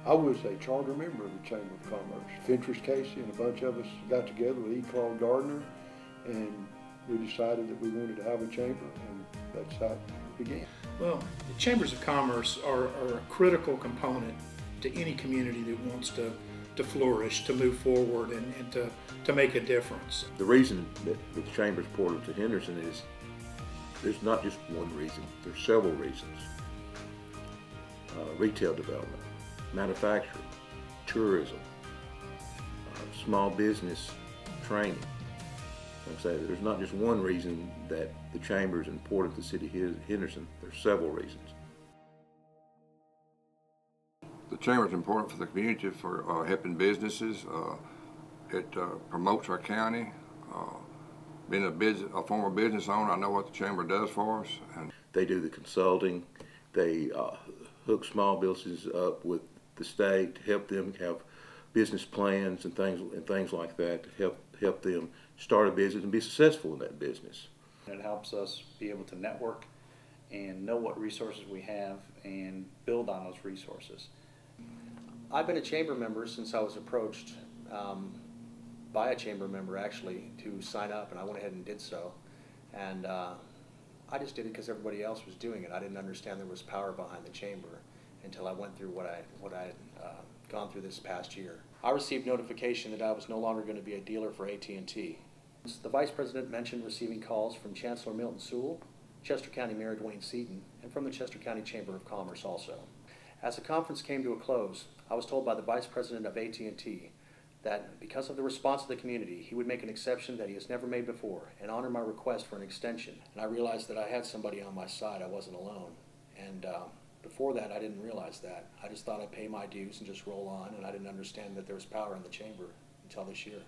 I was a charter member of the Chamber of Commerce. Fentress Casey and a bunch of us got together with E. Claude Gardner, and we decided that we wanted to have a chamber, and that's how it began. Well, the Chambers of Commerce are a critical component to any community that wants to flourish, to move forward, and to make a difference. The reason that the Chamber's important to Henderson is there's not just one reason, there's several reasons. Retail development, manufacturing, tourism, small business training. Like I say, there's not just one reason that the Chamber is important to the city of Henderson, there's several reasons. The Chamber is important for the community for helping businesses. It promotes our county. Being a former business owner, I know what the Chamber does for us. And they do the consulting. They hook small businesses up with the state to help them have business plans and things like that to help them start a business and be successful in that business. It helps us be able to network and know what resources we have and build on those resources. I've been a chamber member since I was approached by a chamber member actually to sign up, and I went ahead and did so. And I just did it because everybody else was doing it. I didn't understand there was power behind the chamber until I went through what I had gone through this past year. I received notification that I was no longer going to be a dealer for AT&T. The Vice President mentioned receiving calls from Chancellor Milton Sewell, Chester County Mayor Dwayne Seaton, and from the Chester County Chamber of Commerce also. As the conference came to a close, I was told by the Vice President of AT&T that because of the response of the community, he would make an exception that he has never made before and honor my request for an extension. And I realized that I had somebody on my side. I wasn't alone. And before that, I didn't realize that. I just thought I'd pay my dues and just roll on, and I didn't understand that there was power in the chamber until this year.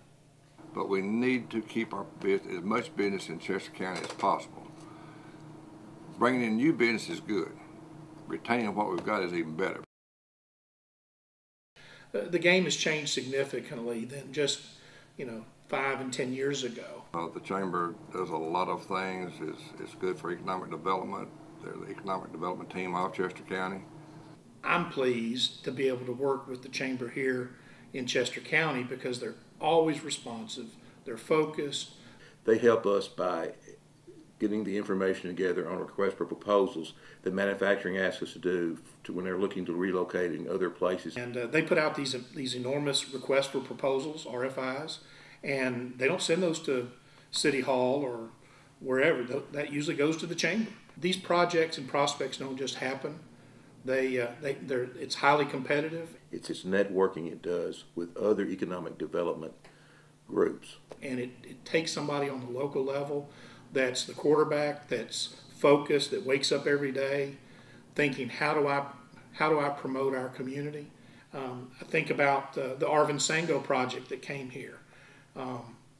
But we need to keep our business, as much business in Chester County as possible. Bringing in new business is good. Retaining what we've got is even better. The game has changed significantly than just, 5 and 10 years ago. The Chamber does a lot of things. It's good for economic development. They're the economic development team of Chester County. I'm pleased to be able to work with the Chamber here in Chester County because they're always responsive, they're focused. They help us by getting the information together on request for proposals that manufacturing asks us to do when they're looking to relocate in other places. And they put out these enormous requests for proposals, RFIs, and they don't send those to City Hall or wherever. That usually goes to the Chamber. These projects and prospects don't just happen. It's highly competitive. It's networking it does with other economic development groups. And it takes somebody on the local level that's the quarterback, that's focused, that wakes up every day thinking, how do I promote our community? I think about the Arvin Sango project that came here.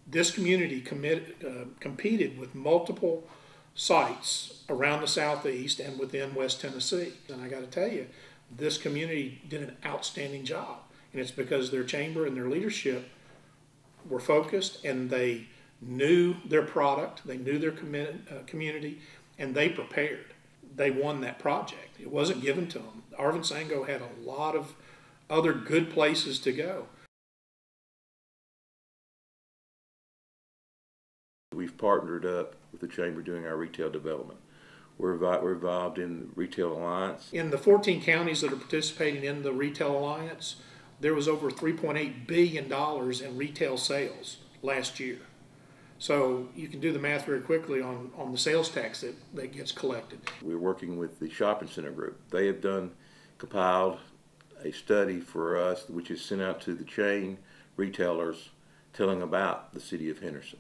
This community competed with multiple sites around the Southeast and within West Tennessee. And I got to tell you, this community did an outstanding job. And it's because their chamber and their leadership were focused, and they knew their product, they knew their community, and they prepared. They won that project. It wasn't given to them. Arvin Sango had a lot of other good places to go. We've partnered up with the Chamber doing our retail development. We're involved in the Retail Alliance. In the 14 counties that are participating in the Retail Alliance, there was over $3.8 billion in retail sales last year. So you can do the math very quickly on the sales tax that gets collected. We're working with the shopping center group. They have compiled a study for us, which is sent out to the chain retailers telling about the city of Henderson.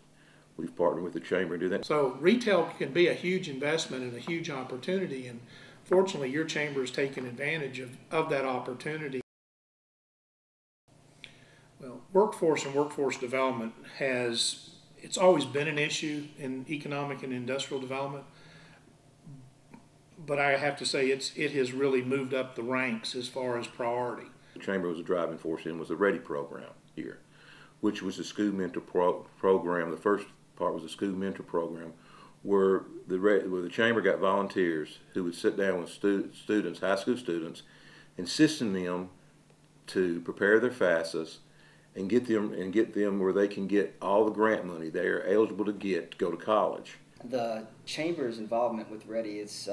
We've partnered with the Chamber to do that. So retail can be a huge investment and a huge opportunity, and fortunately your chamber has taken advantage of that opportunity. Well, workforce and workforce development it's always been an issue in economic and industrial development, but I have to say it has really moved up the ranks as far as priority. The Chamber was a driving force in was the READY program here, which was a school mentor program. The first part was a school mentor program where the Chamber got volunteers who would sit down with students, high school students, insisting them to prepare their FAFSAs and get them where they can get all the grant money they are eligible to get to go to college. The Chamber's involvement with Ready has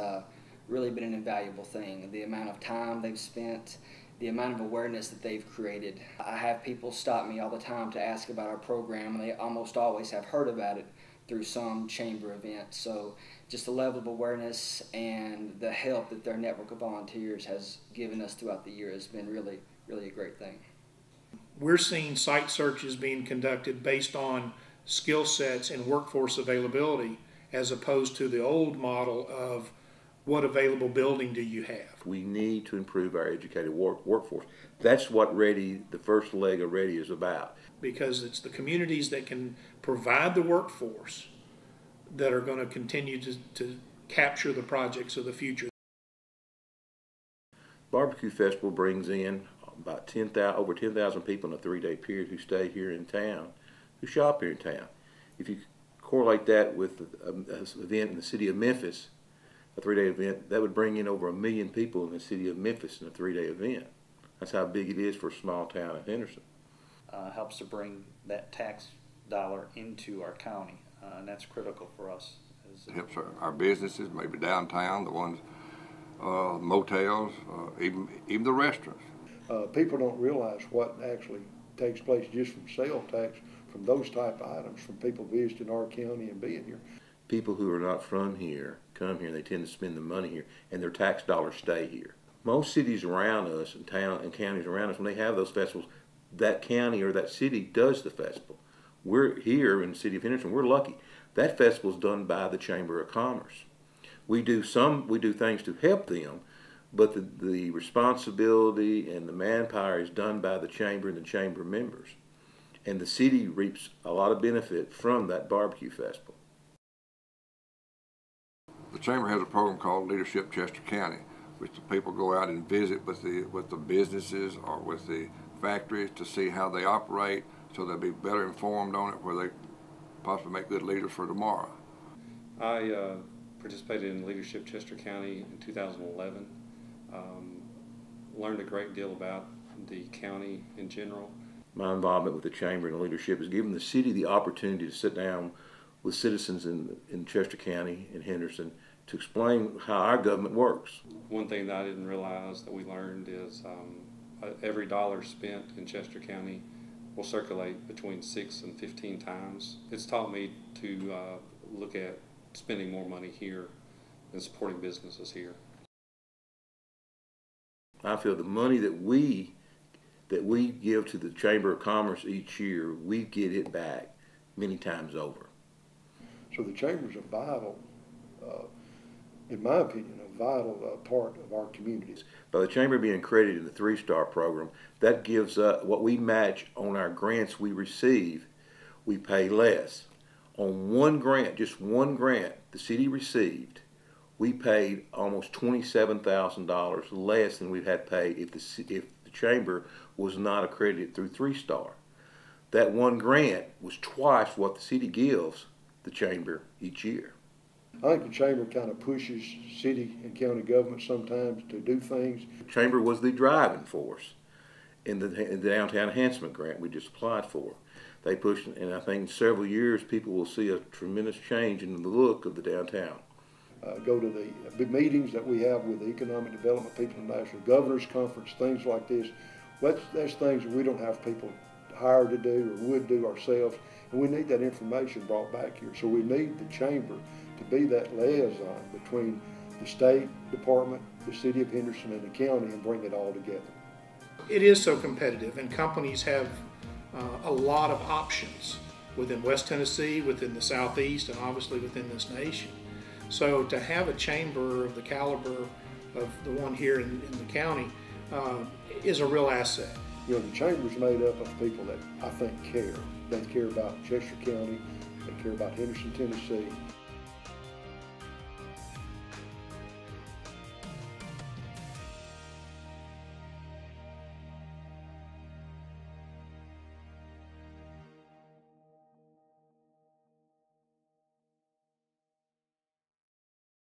really been an invaluable thing. The amount of time they've spent, the amount of awareness that they've created. I have people stop me all the time to ask about our program, and they almost always have heard about it through some Chamber event. So just the level of awareness and the help that their network of volunteers has given us throughout the year has been really, really a great thing. We're seeing site searches being conducted based on skill sets and workforce availability, as opposed to the old model of what available building do you have. We need to improve our educated workforce. That's what Ready, the first leg of Ready, is about. Because it's the communities that can provide the workforce that are going to continue to capture the projects of the future. Barbecue Festival brings in about over 10,000 people in a 3-day period who stay here in town, who shop here in town. If you correlate that with an event in the city of Memphis, a 3-day event, that would bring in over 1 million people in the city of Memphis in a 3-day event. That's how big it is for a small town in Henderson. Helps to bring that tax dollar into our county, and that's critical for us. It helps our businesses, maybe downtown, the ones, motels, even the restaurants. People don't realize what actually takes place just from sales tax, from those type of items, from people visiting our county and being here. People who are not from here come here and they tend to spend the money here, and their tax dollars stay here. Most cities around us and counties around us, when they have those festivals, that county or that city does the festival. We're here in the city of Henderson, we're lucky. That festival is done by the Chamber of Commerce. We do things to help them, but the responsibility and the manpower is done by the Chamber and the Chamber members. And the city reaps a lot of benefit from that barbecue festival. The Chamber has a program called Leadership Chester County, which the people go out and visit with the businesses or with the factories to see how they operate, so they'll be better informed on it, where they possibly make good leaders for tomorrow. I participated in Leadership Chester County in 2011. Learned a great deal about the county in general. My involvement with the Chamber and the leadership has given the city the opportunity to sit down with citizens in Chester County and Henderson to explain how our government works. One thing that I didn't realize that we learned is every dollar spent in Chester County will circulate between 6 and 15 times. It's taught me to look at spending more money here and supporting businesses here. I feel the money that we give to the Chamber of Commerce each year, we get it back many times over. So the Chamber's a vital, in my opinion, a vital part of our communities. By the Chamber being accredited in the 3-star program, that gives what we match on our grants we receive, we pay less. On one grant, just one grant the city received, we paid almost $27,000 less than we'd had paid if the Chamber was not accredited through 3-star. That one grant was twice what the city gives the Chamber each year. I think the Chamber kind of pushes city and county government sometimes to do things. The Chamber was the driving force in the downtown enhancement grant we just applied for. They pushed, and I think in several years people will see a tremendous change in the look of the downtown. Go to the big meetings that we have with the economic development people in the National Governor's Conference, things like this. That's things that we don't have people hired to do or would do ourselves, and we need that information brought back here. So we need the Chamber to be that liaison between the State Department, the City of Henderson, and the county, and bring it all together. It is so competitive, and companies have a lot of options within West Tennessee, within the Southeast, and obviously within this nation. So to have a chamber of the caliber of the one here in the county is a real asset. You know, the Chamber's made up of people that I think care. They care about Chester County, they care about Henderson, Tennessee,